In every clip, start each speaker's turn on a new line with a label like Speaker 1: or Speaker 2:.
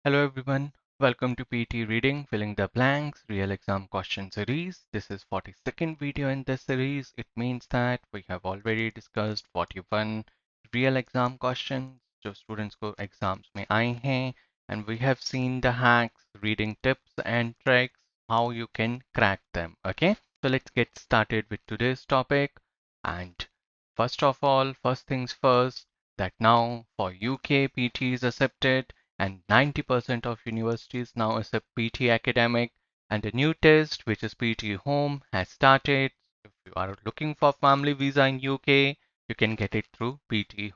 Speaker 1: Hello everyone, welcome to PT Reading Filling the Blanks Real Exam Question Series. This is 42nd video in this series. It means that we have already discussed 41 real exam questions जो students को exams में आए हैं, and we have seen the hacks, reading tips and tricks, how you can crack them. Okay, so let's get started with today's topic. And first of all, first things first, that now for UK PT is accepted and 90% of universities now accept PT academic, and a new test which is PT home has started. If you are looking for family visa in UK, you can get it through PT.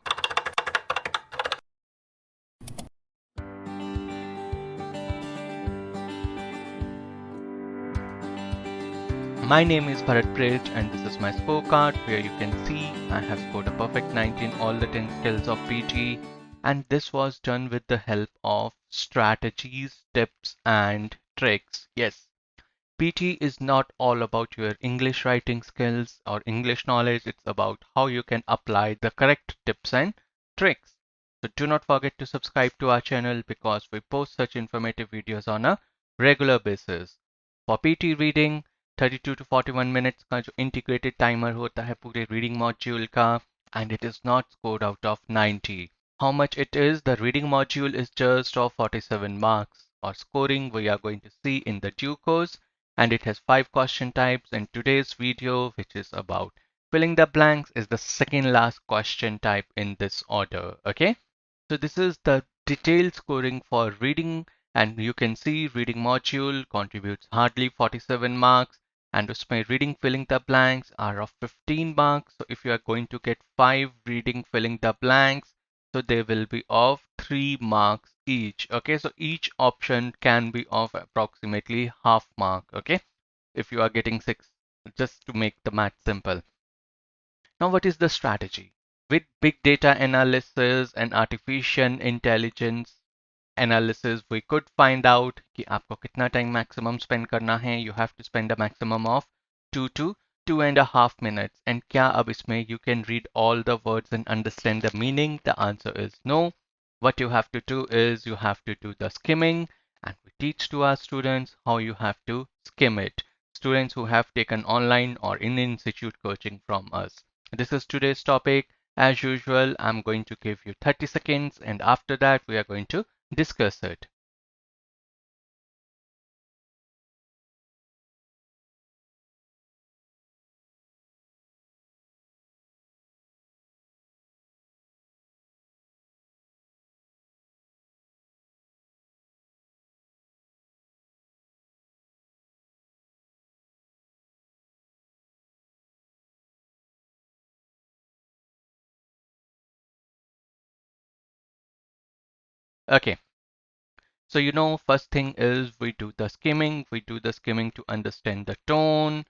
Speaker 1: My name is Bharat Prij and this is my scorecard where you can see I have scored a perfect 19 all the 10 skills of PT, and this was done with the help of strategies, tips and tricks. Yes, PT is not all about your English writing skills or English knowledge, it's about how you can apply the correct tips and tricks. So do not forget to subscribe to our channel because we post such informative videos on a regular basis. For PT reading, 32 to 41 minutes का जो integrated timer होता है पूरे reading module का, and it is not scored out of 90. How much it is? The reading module is just of 47 marks. Or scoring we are going to see in the due course, and it has 5 question types. And today's video, which is about filling the blanks, is the second last question type in this order. Okay, so this is the detailed scoring for reading, and you can see reading module contributes hardly 47 marks, and उसमें reading filling the blanks are of 15 marks. So if you are going to get 5 reading filling the blanks, so they will be of 3 marks each. Okay, so each option can be of approximately half mark. Okay, if you are getting 6, just to make the math simple. Now, what is the strategy? With big data analysis and artificial intelligence analysis, we could find out कि आपको कितना time maximum spend करना है. You have to spend a maximum of 2 to 2.5 minutes. And क्या अब इसमें you can read all the words and understand the meaning? The answer is no. What you have to do is you have to do the skimming, and we teach to our students how you have to skim it. Students who have taken online or in-institute coaching from us. This is today's topic. As usual, I'm going to give you 30 seconds, and after that we are going to discuss it. Okay, so first thing is we do the skimming. We do the skimming to understand the tone,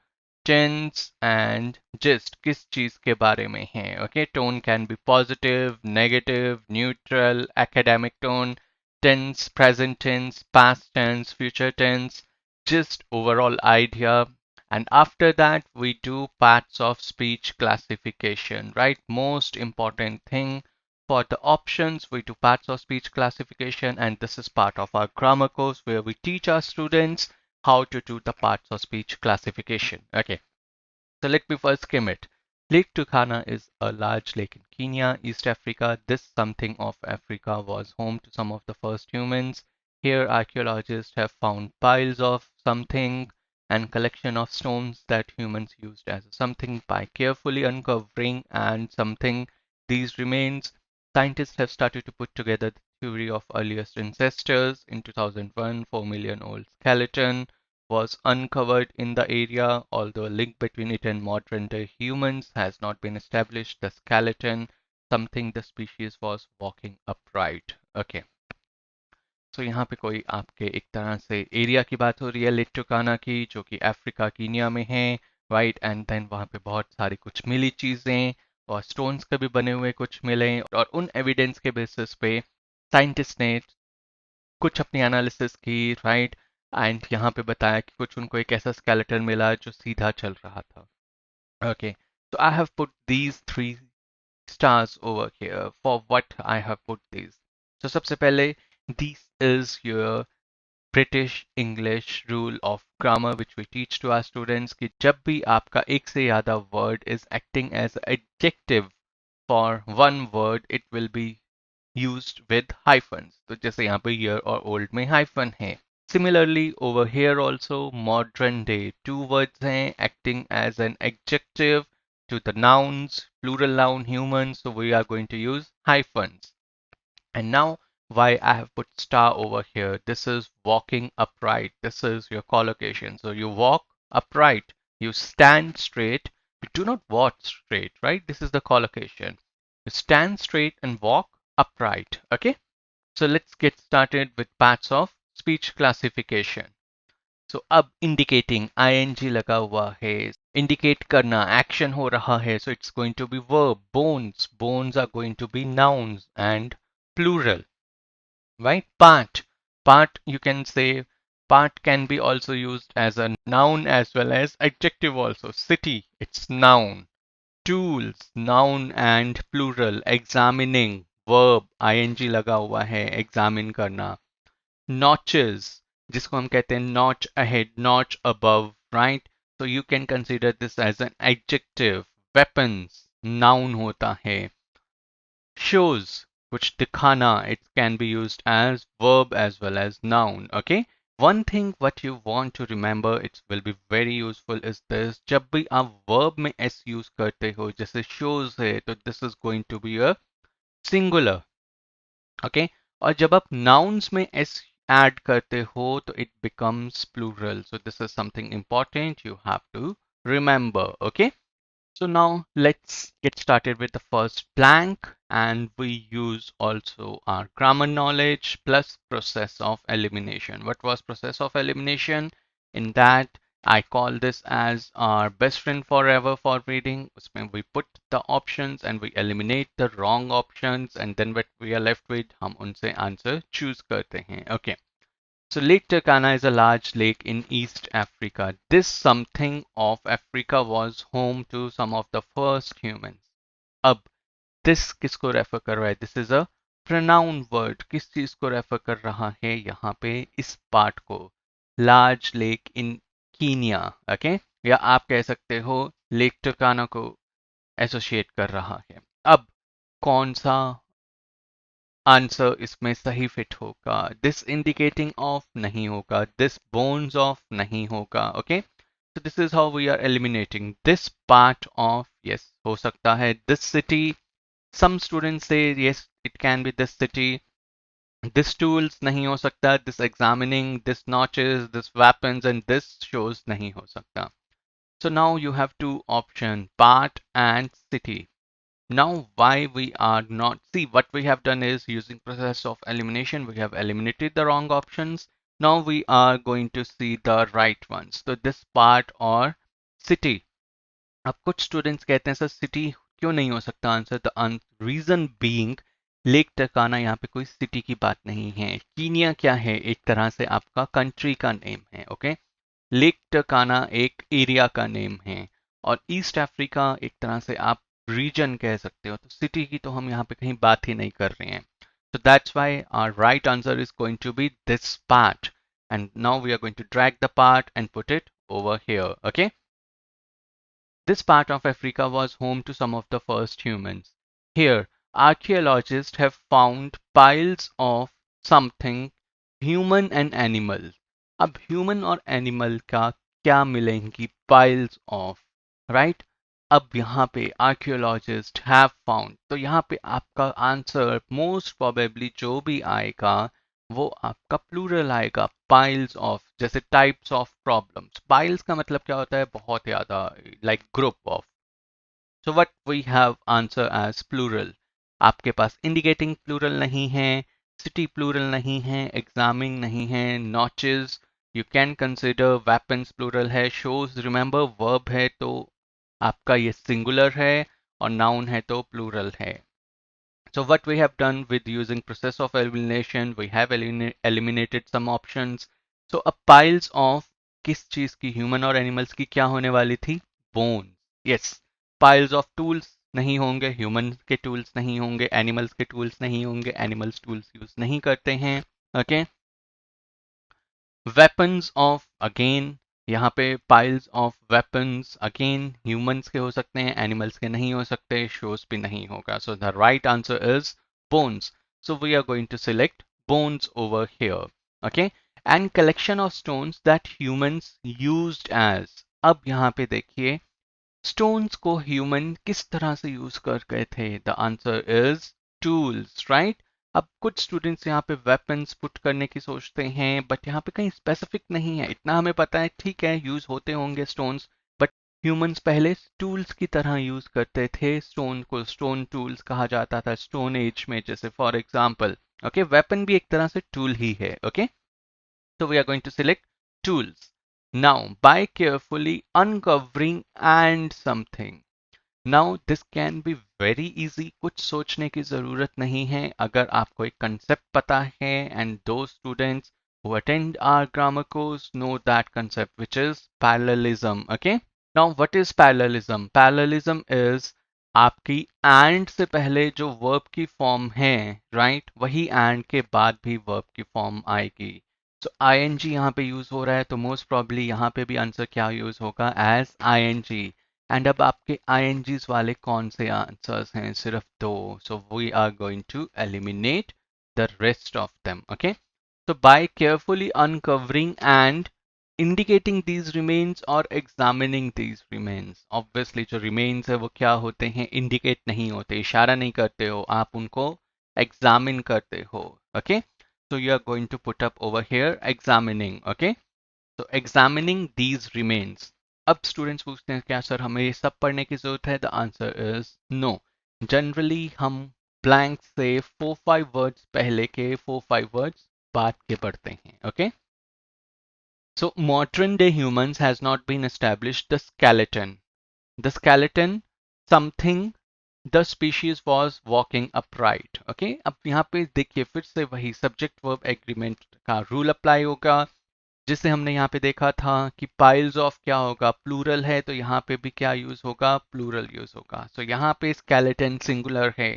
Speaker 1: tense, and gist. किस चीज के बारे में है? Okay, tone can be positive, negative, neutral, academic tone, tense, present tense, past tense, future tense, just overall idea. And after that, we do parts of speech classification, right? Most important thing for the options, we do parts of speech classification, and this is part of our grammar course where we teach our students how to do the parts of speech classification. Okay, so let me first skim it. Lake Turkana is a large lake in Kenya, East Africa. This something of Africa was home to some of the first humans. Here, archaeologists have found piles of something and collection of stones that humans used as a something. By carefully uncovering and something these remains, scientists have started to put together the theory of earliest ancestors. In 2001, 4 million old skeleton was uncovered in the area, although a link between it and modern-day humans has not been established. The skeleton, something the species was walking upright. Okay. So यहाँ पे कोई आपके एक तरह से area की बात हो रही है लिट टुकाना की जो कि अफ्रीका कीनिया में है, राइट? एंड देन वहाँ पे बहुत सारी कुछ मिली चीज़ें और स्टोन्स के भी बने हुए कुछ मिले, और उन एविडेंस के बेसिस पे साइंटिस्ट ने कुछ अपनी एनालिसिस की, राइट? एंड यहाँ पे बताया कि कुछ उनको एक ऐसा स्केलेटन मिला जो सीधा चल रहा था. Okay, so I have put these 3 stars over here. For what I have put these? So सबसे पहले This is your British English rule of grammar which we teach to our students कि जब भी आपका एक से ज़्यादा word is acting as adjective for one word, it will be used with hyphens. तो जैसे यहाँ पे year और old में hyphen है. Similarly, over here also modern day, two words हैं acting as an adjective to the nouns, plural noun human, so we are going to use hyphens. And now why I have put star over here. This is walking upright. This is your collocation. So you walk upright. You stand straight. You do not walk straight, right? This is the collocation. You stand straight and walk upright. Okay. So let's get started with parts of speech classification. So अब indicating ing लगा हुआ है. Indicate करना action हो रहा है. So it's going to be verb. Bones. Bones are going to be nouns and plural. Right? Part you can say part can be also used as a noun as well as adjective also. City, it's noun. Tools, noun and plural. Examining, verb, ing लगा हुआ है, examine करना. Notches, जिसको हम कहते हैं notch ahead, notch above, right? So you can consider this as an adjective. Weapons, noun होता है. Shows, which dikhana, it can be used as verb as well as noun. Okay. One thing what you want to remember, it will be very useful is this. जब भी आप verb में s use करते हो, जैसे shows है, तो this is going to be a singular. Okay. और जब आप nouns में s add करते हो, तो it becomes plural. So this is something important you have to remember. Okay. So now let's get started with the first blank, and we use also our grammar knowledge plus process of elimination. What was process of elimination? In that I call this as our best friend forever for reading. उसमें we put the options and we eliminate the wrong options, and then what we are left with हम उनसे answer choose करते हैं. Okay. So Lake Turkana is a large lake in East Africa. This something of Africa was home to some of the first humans. अब this किसको refer कर रहा है? This is a pronoun word. किस चीज को रेफर कर रहा है यहाँ पे? इस पार्ट को. Large lake in Kenya. Okay? या आप कह सकते हो लेक टर्काना को एसोसिएट कर रहा है. अब कौन सा आंसर इसमें सही फिट होगा? दिस इंडिकेटिंग ऑफ नहीं होगा. दिस बोन्स ऑफ नहीं होगा. Okay. So this is how we are eliminating this part of. Yes, हो सकता है this city. Some students say yes, it can be this city. This tools नहीं हो सकता. This examining, this notches, this weapons and this shows नहीं हो सकता. So now you have two options, part and city. Now why we are not, see what we have done is using process of elimination, we have eliminated the wrong options. Now we are going to see the right ones. So this part or city. अब कुछ students कहते हैं sir city क्यों नहीं हो सकता answer? The reason being Lake Turkana यहाँ पे कोई सिटी की बात नहीं है. कीनिया क्या है? एक तरह से आपका कंट्री का नेम है. ओके. लेक टर्काना एक एरिया का नेम है. और ईस्ट अफ्रीका एक तरह से आप रीजन कह सकते हो. तो सिटी की तो हम यहाँ पे कहीं बात ही नहीं कर रहे हैं. So that's why our right answer is going to be this part. And now we are going to drag the part and put it over here. Okay. This part of Africa was home to some of the first humans. Here, archaeologists have found piles of something human and animal. अब human और animal का क्या मिलेंगी? Piles of, right? अब यहाँ पे archaeologists have found, तो यहाँ पे आपका आंसर most probably जो भी आएगा वो आपका प्लूरल आएगा. पाइल्स ऑफ, जैसे टाइप्स ऑफ प्रॉब्लम्स. पाइल्स का मतलब क्या होता है? बहुत ज्यादा, like group of. So what we have answer as plural. आपके पास इंडिकेटिंग प्लूरल नहीं है, सिटी प्लूरल नहीं है, एग्जामिंग नहीं है, notches you can consider, weapons plural है, शोज रिमेंबर वर्ब है तो आपका ये सिंगुलर है, और नाउन है तो प्लूरल है. So what we have done with using process of elimination, we have eliminated some options. So अब piles of किस चीज की, human और animals की क्या होने वाली थी? Bones. Yes. Piles of tools नहीं होंगे, human के tools नहीं होंगे, animals के tools नहीं होंगे, animals tools use नहीं करते हैं. Okay, weapons of, again यहाँ पे piles of weapons, again humans के हो सकते हैं, animals के नहीं हो सकते, shows भी नहीं होगा. So the right answer is bones. So we are going to select bones over here. Okay, and collection of stones that humans used as. अब यहाँ पे देखिए स्टोन्स को ह्यूमन किस तरह से यूज कर गए थे. The answer is tools, right. अब कुछ स्टूडेंट्स यहाँ पे वेपन्स पुट करने की सोचते हैं, बट यहाँ पे कहीं स्पेसिफिक नहीं है. इतना हमें पता है, ठीक है, यूज होते होंगे स्टोन्स, बट ह्यूमंस पहले टूल्स की तरह यूज करते थे. स्टोन को स्टोन टूल्स कहा जाता था स्टोन एज में. जैसे फॉर एग्जाम्पल, ओके, वेपन भी एक तरह से टूल ही है. Okay, so we are going to select tools. Now, by carefully uncovering and something. Now, this can be very easy. कुछ सोचने की जरूरत नहीं है अगर आपको एक concept पता है, and those students who attend our grammar course know that concept, which is parallelism. Okay. Now, what is parallelism? Parallelism is आपकी and से पहले जो verb की form है, right? वही and के बाद भी verb की form आएगी. So ing यहाँ पे यूज हो रहा है, तो मोस्ट प्रॉब्ली यहाँ पे भी आंसर क्या यूज होगा? As ing. एंड अब आपके INGs वाले कौन से आंसर्स हैं? सिर्फ दो. So we are going to eliminate the rest of them. Okay, so by carefully uncovering and indicating these remains or examining these remains. Obviously जो remains है वो क्या होते हैं? Indicate नहीं होते, इशारा नहीं करते हो, आप उनको examine करते हो. Okay, so you are going to put up over here examining. Okay, so examining these remains. अब स्टूडेंट्स पूछते हैं क्या सर हमें ये सब पढ़ने की जरूरत है? The answer is no. Generally हम ब्लैंक से 4-5 वर्ड्स पहले के 4-5 वर्ड्स बाद के पढ़ते हैं. Okay, so modern day humans has not been established the skeleton. The skeleton, something the species was walking upright. Okay, अब यहाँ पे देखिए फिर से वही subject verb agreement का रूल अप्लाई होगा, जिसे हमने यहाँ पे देखा था कि पाइल्स ऑफ क्या होगा? प्लूरल है, तो यहाँ पे भी क्या यूज होगा? प्लूरल यूज होगा. सो यहाँ पे स्केलेटन सिंगुलर है,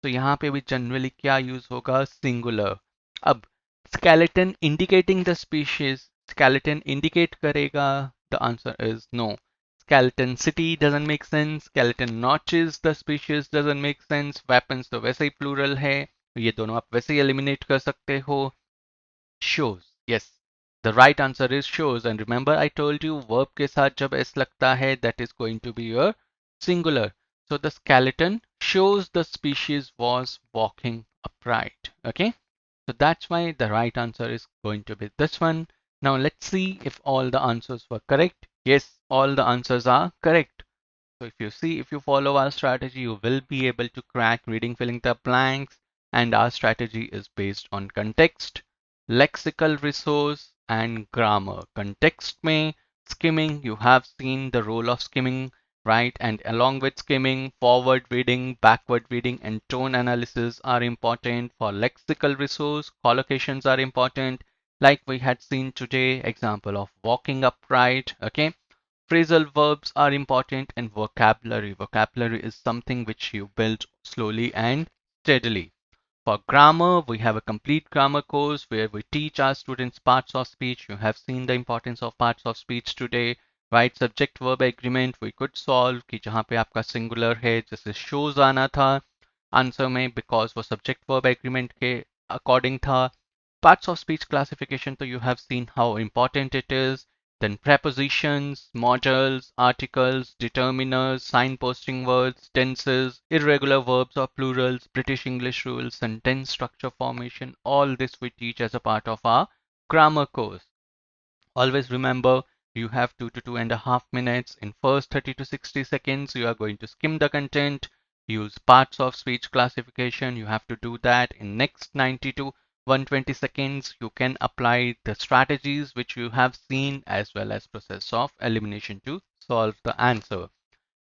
Speaker 1: तो यहाँ पे भी जनरली क्या यूज होगा? सिंगुलर. अब skeleton indicating the species, skeleton indicate करेगा? The answer is no. skeleton city doesn't make sense. skeleton notches the species doesn't make sense. weapons तो वैसे ही प्लूरल है, ये दोनों आप वैसे ही एलिमिनेट कर सकते हो. shows, yes, the right answer is shows. And remember I told you verb के साथ जब s लगता है, that is going to be your singular. So the skeleton shows the species was walking upright. Okay, so that's why the right answer is going to be this one. Now let's see if all the answers were correct. Yes, all the answers are correct. So if you see, if you follow our strategy, you will be able to crack reading filling the blanks. And our strategy is based on context, lexical resource, and grammar. Context में skimming, you have seen the role of skimming, right? And along with skimming, forward reading, backward reading, and tone analysis are important. For lexical resource, collocations are important. Like we had seen today, example of walking upright, okay? Phrasal verbs are important, and vocabulary. Vocabulary is something which you build slowly and steadily. For grammar, we have a complete grammar course where we teach our students parts of speech. You have seen the importance of parts of speech today, right? Subject verb agreement we could solve कि जहाँ पे आपका singular है, जैसे shows आना था answer में, because वो subject verb agreement के according था. Parts of speech classification, so you have seen how important it is. Then prepositions, modals, articles, determiners, signposting words, tenses, irregular verbs or plurals, British English rules, sentence structure formation, all this we teach as a part of our grammar course. Always remember, you have 2 to 2.5 minutes. In first 30 to 60 seconds, you are going to skim the content, use parts of speech classification. You have to do that. In next 90 to 120 seconds, you can apply the strategies which you have seen as well as process of elimination to solve the answer.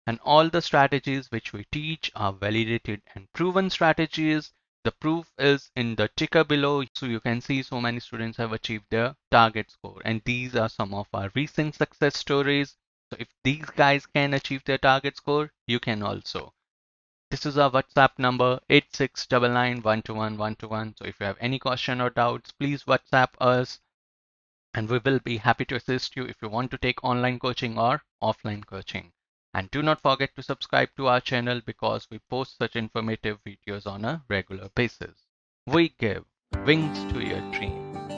Speaker 1: And all the strategies which we teach are validated and proven strategies. The proof is in the ticker below. So you can see so many students have achieved their target score. And these are some of our recent success stories. So if these guys can achieve their target score, you can also. This is our WhatsApp number 8699121121. So if you have any question or doubts, please WhatsApp us and we will be happy to assist you if you want to take online coaching or offline coaching. And do not forget to subscribe to our channel because we post such informative videos on a regular basis. We give wings to your dream.